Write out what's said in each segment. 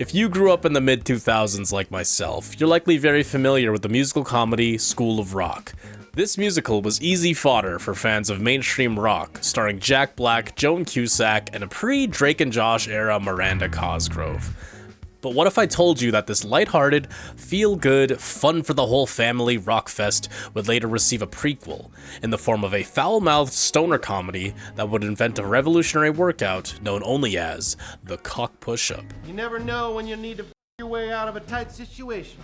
If you grew up in the mid-2000s like myself, you're likely very familiar with the musical comedy School of Rock. This musical was easy fodder for fans of mainstream rock, starring Jack Black, Joan Cusack, and a pre-Drake and Josh era Miranda Cosgrove. But what if I told you that this lighthearted, feel-good, fun-for-the-whole-family rock fest would later receive a prequel, in the form of a foul-mouthed stoner comedy that would invent a revolutionary workout known only as the cock push-up? You never know when you need to your way out of a tight situation.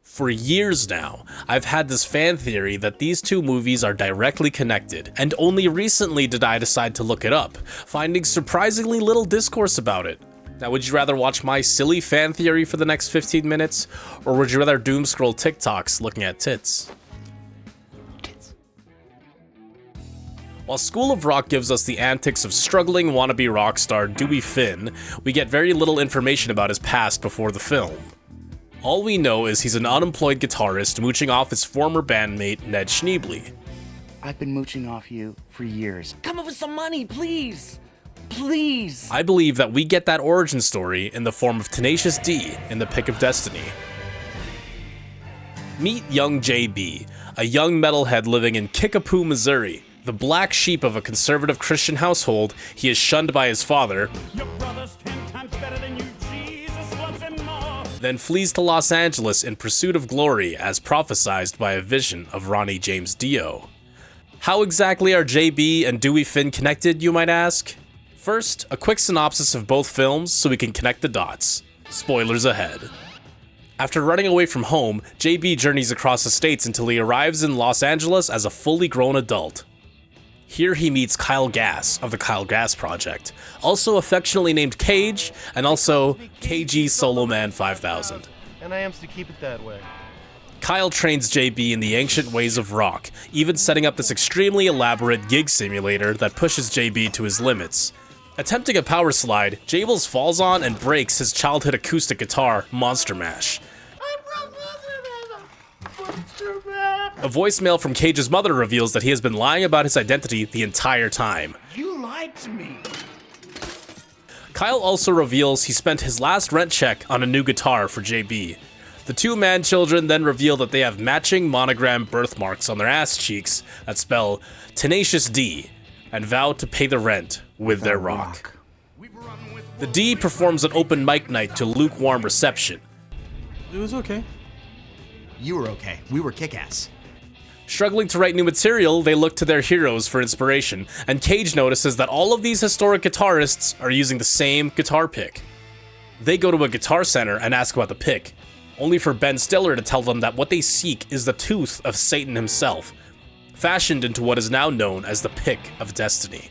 For years now, I've had this fan theory that these two movies are directly connected, and only recently did I decide to look it up, finding surprisingly little discourse about it. Now, would you rather watch my silly fan theory for the next 15 minutes, or would you rather doom scroll TikToks looking at tits? While School of Rock gives us the antics of struggling wannabe rock star Dewey Finn, we get very little information about his past before the film. All we know is he's an unemployed guitarist mooching off his former bandmate Ned Schneebly. I've been mooching off you for years. Come up with some money, please! Please! I believe that we get that origin story in the form of Tenacious D in The Pick of Destiny. Meet young JB, a young metalhead living in Kickapoo, Missouri. The black sheep of a conservative Christian household, he is shunned by his father, Your brother's 10 times better than you, Jesus loves him more. then flees to Los Angeles in pursuit of glory as prophesized by a vision of Ronnie James Dio. How exactly are JB and Dewey Finn connected, you might ask? First, a quick synopsis of both films so we can connect the dots. Spoilers ahead. After running away from home, JB journeys across the states until he arrives in Los Angeles as a fully grown adult. Here he meets Kyle Gass of the Kyle Gass Project, also affectionately named Cage, and also KG Solo Man 5000. And I am to keep it that way. Kyle trains JB in the ancient ways of rock, even setting up this extremely elaborate gig simulator that pushes JB to his limits. Attempting a power slide, Jables falls on and breaks his childhood acoustic guitar, Monster Mash. A voicemail from Cage's mother reveals that he has been lying about his identity the entire time. You lied to me! Kyle also reveals he spent his last rent check on a new guitar for JB. The two man-children then reveal that they have matching monogram birthmarks on their ass cheeks that spell Tenacious D, and vow to pay the rent with their rock. The D performs an open mic night to lukewarm reception. It was okay. You were okay. We were kick-ass. Struggling to write new material, they look to their heroes for inspiration, and Cage notices that all of these historic guitarists are using the same guitar pick. They go to a guitar center and ask about the pick, only for Ben Stiller to tell them that what they seek is the tooth of Satan himself, fashioned into what is now known as the Pick of Destiny.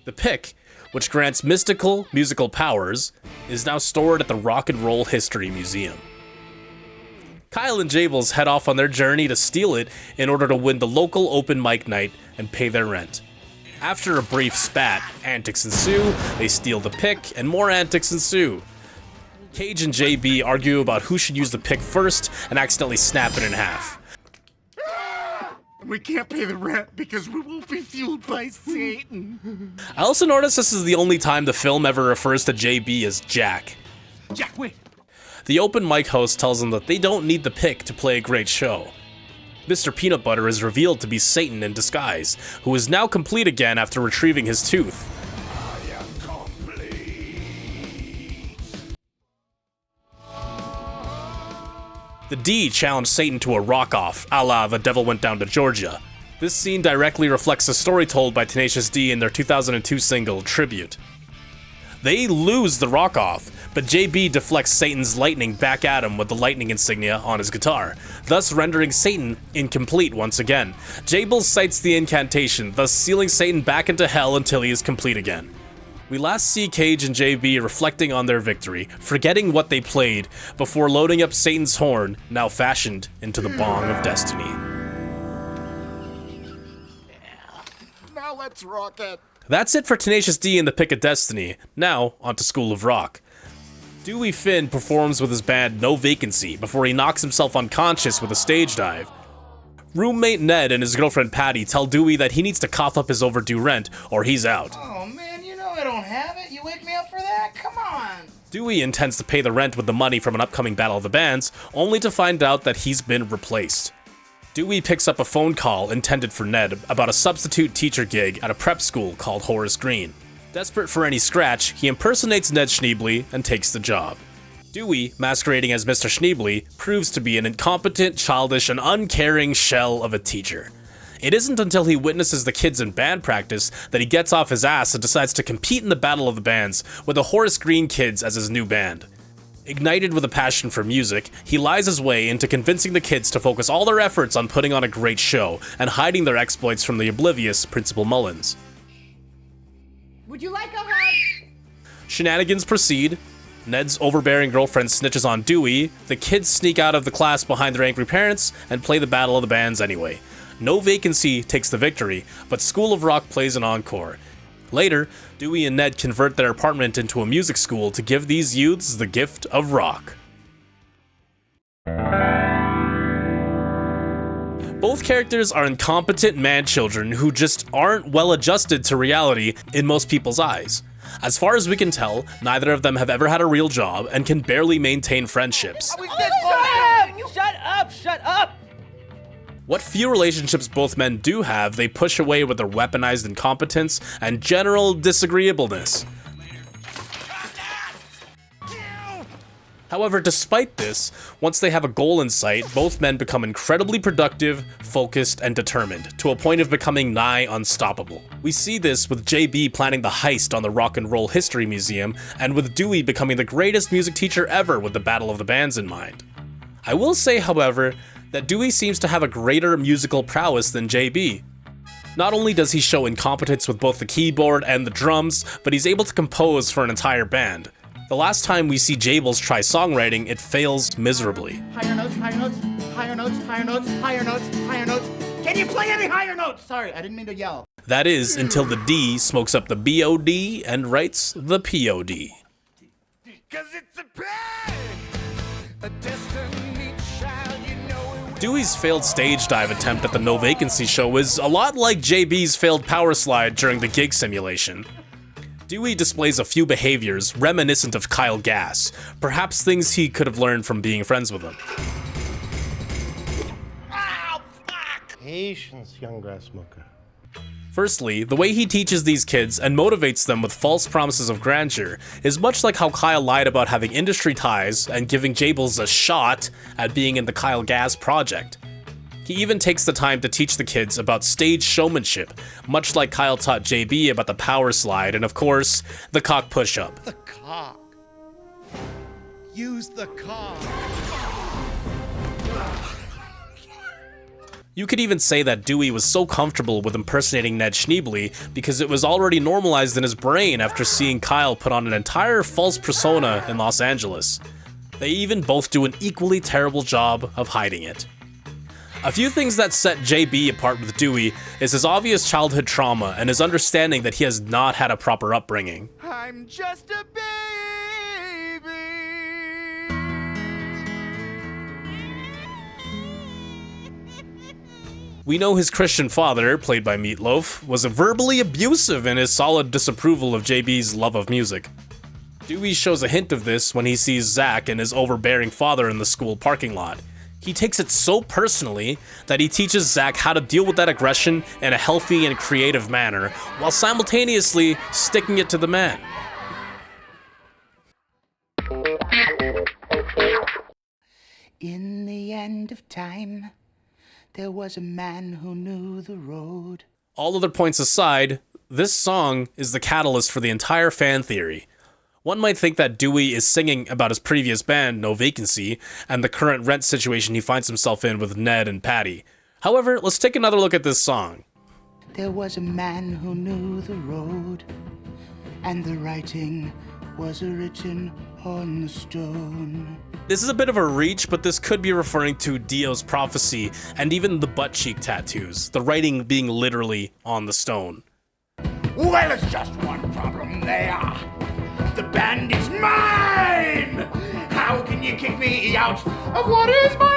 The pick, which grants mystical musical powers, is now stored at the Rock and Roll History Museum. Kyle and Jables head off on their journey to steal it in order to win the local open mic night and pay their rent. After a brief spat, antics ensue, they steal the pick, and more antics ensue. Cage and JB argue about who should use the pick first and accidentally snap it in half. We can't pay the rent because we won't be fueled by Satan. I also noticed this is the only time the film ever refers to JB as Jack. Jack, wait. The open mic host tells them that they don't need the pick to play a great show. Mr. Peanut Butter is revealed to be Satan in disguise, who is now complete again after retrieving his tooth. I am complete. The D challenged Satan to a rock-off, a la The Devil Went Down to Georgia. This scene directly reflects the story told by Tenacious D in their 2002 single, Tribute. They lose the rock-off, but JB deflects Satan's lightning back at him with the lightning insignia on his guitar, thus rendering Satan incomplete once again. Jables cites the incantation, thus sealing Satan back into hell until he is complete again. We last see Cage and JB reflecting on their victory, forgetting what they played, before loading up Satan's horn, now fashioned into the Bong of Destiny. Now let's rock it. That's it for Tenacious D and the Pick of Destiny. Now, onto School of Rock. Dewey Finn performs with his band No Vacancy before he knocks himself unconscious with a stage dive. Roommate Ned and his girlfriend Patty tell Dewey that he needs to cough up his overdue rent or he's out. Oh man, you know I don't have it. You wake me up for that? Come on. Dewey intends to pay the rent with the money from an upcoming Battle of the Bands, only to find out that he's been replaced. Dewey picks up a phone call intended for Ned about a substitute teacher gig at a prep school called Horace Green. Desperate for any scratch, he impersonates Ned Schneebly and takes the job. Dewey, masquerading as Mr. Schneebly, proves to be an incompetent, childish, and uncaring shell of a teacher. It isn't until he witnesses the kids in band practice that he gets off his ass and decides to compete in the Battle of the Bands with the Horace Green kids as his new band. Ignited with a passion for music, he lies his way into convincing the kids to focus all their efforts on putting on a great show and hiding their exploits from the oblivious Principal Mullins. Would you like a hug? Shenanigans proceed. Ned's overbearing girlfriend snitches on Dewey, the kids sneak out of the class behind their angry parents, and play the Battle of the Bands anyway. No Vacancy takes the victory, but School of Rock plays an encore. Later, Dewey and Ned convert their apartment into a music school to give these youths the gift of rock. Both characters are incompetent man-children who just aren't well adjusted to reality in most people's eyes. As far as we can tell, neither of them have ever had a real job and can barely maintain friendships. Shut up! What few relationships both men do have, they push away with their weaponized incompetence and general disagreeableness. However, despite this, once they have a goal in sight, both men become incredibly productive, focused, and determined, to a point of becoming nigh unstoppable. We see this with JB planning the heist on the Rock and Roll History Museum, and with Dewey becoming the greatest music teacher ever with the Battle of the Bands in mind. I will say, however, that Dewey seems to have a greater musical prowess than JB. Not only does he show incompetence with both the keyboard and the drums, but he's able to compose for an entire band. The last time we see Jables try songwriting, it fails miserably. Higher notes, higher notes, higher notes, higher notes, higher notes, higher notes. Can you play any higher notes? Sorry, I didn't mean to yell. That is, until the D smokes up the BOD and writes the POD. 'Cause it's a pain, a destiny child, you know it. Dewey's failed stage dive attempt at the No Vacancy show is a lot like JB's failed power slide during the gig simulation. Dewey displays a few behaviors reminiscent of Kyle Gass, perhaps things he could have learned from being friends with him. Patience, young grass smoker. Firstly, the way he teaches these kids and motivates them with false promises of grandeur is much like how Kyle lied about having industry ties and giving Jables a shot at being in the Kyle Gass project. He even takes the time to teach the kids about stage showmanship, much like Kyle taught JB about the power slide and, of course, the cock push-up. The cock. Use the cock. You could even say that Dewey was so comfortable with impersonating Ned Schneebly because it was already normalized in his brain after seeing Kyle put on an entire false persona in Los Angeles. They even both do an equally terrible job of hiding it. A few things that set JB apart with Dewey is his obvious childhood trauma and his understanding that he has not had a proper upbringing. I'm just a baby. We know his Christian father, played by Meatloaf, was verbally abusive in his solid disapproval of JB's love of music. Dewey shows a hint of this when he sees Zach and his overbearing father in the school parking lot. He takes it so personally that he teaches Zach how to deal with that aggression in a healthy and creative manner, while simultaneously sticking it to the man. In the end of time, there was a man who knew the road. All other points aside, this song is the catalyst for the entire fan theory. One might think that Dewey is singing about his previous band, No Vacancy, and the current rent situation he finds himself in with Ned and Patty. However, let's take another look at this song. There was a man who knew the road, and the writing was written on the stone. This is a bit of a reach, but this could be referring to Dio's prophecy and even the butt cheek tattoos, the writing being literally on the stone. Well, it's just one problem there. The band is mine! How can you kick me out of what is mine?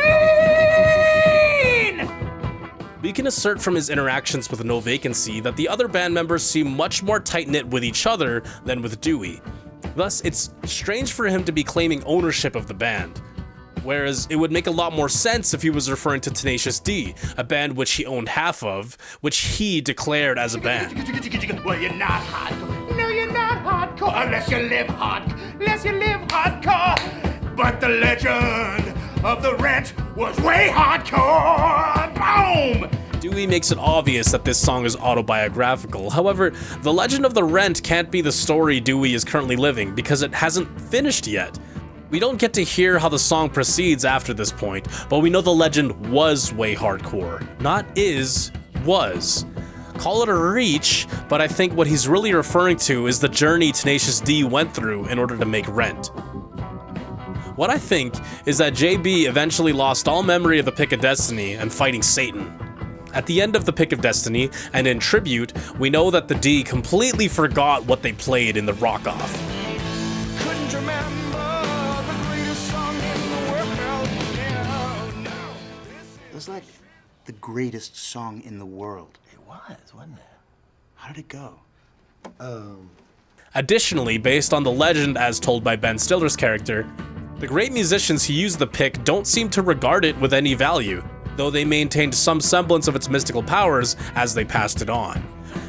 We can assert from his interactions with No Vacancy that the other band members seem much more tight-knit with each other than with Dewey. Thus, it's strange for him to be claiming ownership of the band. Whereas it would make a lot more sense if he was referring to Tenacious D, a band which he owned half of, which he declared as a band. Well, you're not hardcore. No, you're not hardcore unless you live hardcore. But the legend of the Rent was way hardcore. Boom! Dewey makes it obvious that this song is autobiographical. However, the legend of the Rent can't be the story Dewey is currently living because it hasn't finished yet. We don't get to hear how the song proceeds after this point, but we know the legend was way hardcore. Not is, was. Call it a reach, but I think what he's really referring to is the journey Tenacious D went through in order to make Rent. What I think is that JB eventually lost all memory of the Pick of Destiny and fighting Satan. At the end of the Pick of Destiny, and in tribute, we know that the D completely forgot what they played in the rock-off. Couldn't remember the greatest song in the world. No. It was like the greatest song in the world. It was, wasn't it? How did it go? Additionally, based on the legend as told by Ben Stiller's character, the great musicians who use the pick don't seem to regard it with any value, though they maintained some semblance of its mystical powers as they passed it on.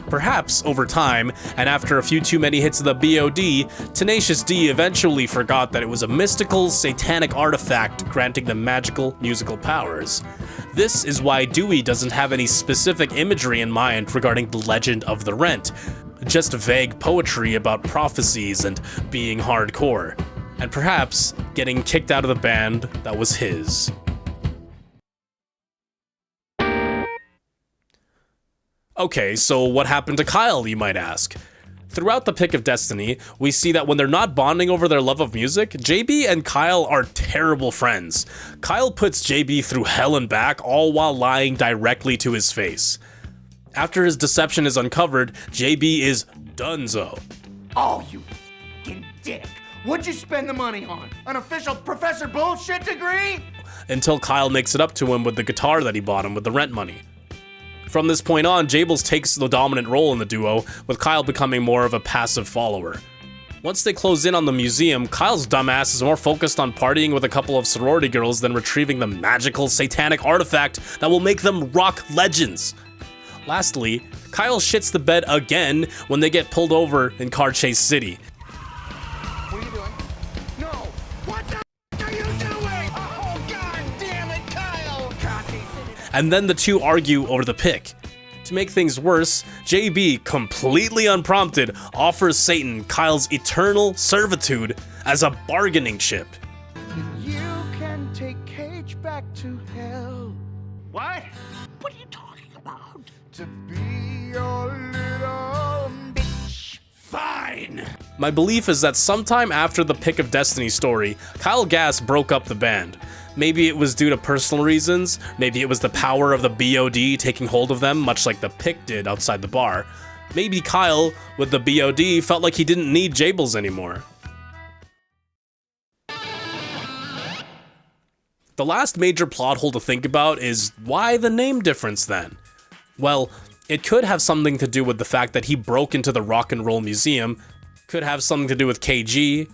Perhaps, over time, and after a few too many hits of the BOD, Tenacious D eventually forgot that it was a mystical, satanic artifact granting them magical, musical powers. This is why Dewey doesn't have any specific imagery in mind regarding the legend of the Rent, just vague poetry about prophecies and being hardcore, and perhaps getting kicked out of the band that was his. Okay, so what happened to Kyle, you might ask? Throughout the Pick of Destiny, we see that when they're not bonding over their love of music, JB and Kyle are terrible friends. Kyle puts JB through hell and back, all while lying directly to his face. After his deception is uncovered, JB is donezo. Oh, you f***ing dick. What'd you spend the money on? An official professor bullshit degree? Until Kyle makes it up to him with the guitar that he bought him with the rent money. From this point on, Jables takes the dominant role in the duo, with Kyle becoming more of a passive follower. Once they close in on the museum, Kyle's dumbass is more focused on partying with a couple of sorority girls than retrieving the magical, satanic artifact that will make them rock legends. Lastly, Kyle shits the bed again when they get pulled over in Car Chase City. What are you doing? No! What the f*** are you doing? Oh, god damn it, Kyle! And then the two argue over the pick. To make things worse, JB, completely unprompted, offers Satan Kyle's eternal servitude as a bargaining chip. You can take Cage back to hell. What? What are you talking about? To be your little bitch. Fine! My belief is that sometime after the Pick of Destiny story, Kyle Gass broke up the band. Maybe it was due to personal reasons, maybe it was the power of the BOD taking hold of them, much like the Pick did outside the bar. Maybe Kyle, with the BOD, felt like he didn't need Jables anymore. The last major plot hole to think about is why the name difference then? Well, it could have something to do with the fact that he broke into the Rock and Roll Museum, could have something to do with KG,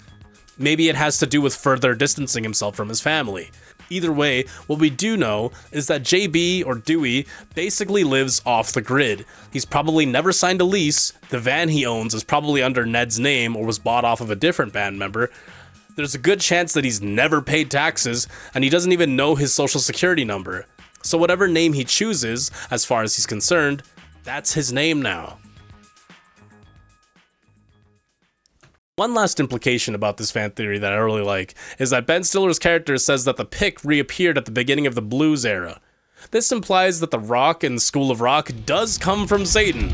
maybe it has to do with further distancing himself from his family. Either way, what we do know is that JB, or Dewey, basically lives off the grid. He's probably never signed a lease, the van he owns is probably under Ned's name or was bought off of a different band member. There's a good chance that he's never paid taxes, and he doesn't even know his social security number. So whatever name he chooses, as far as he's concerned, that's his name now. One last implication about this fan theory that I really like is that Ben Stiller's character says that the pick reappeared at the beginning of the blues era. This implies that the rock and School of Rock does come from Satan.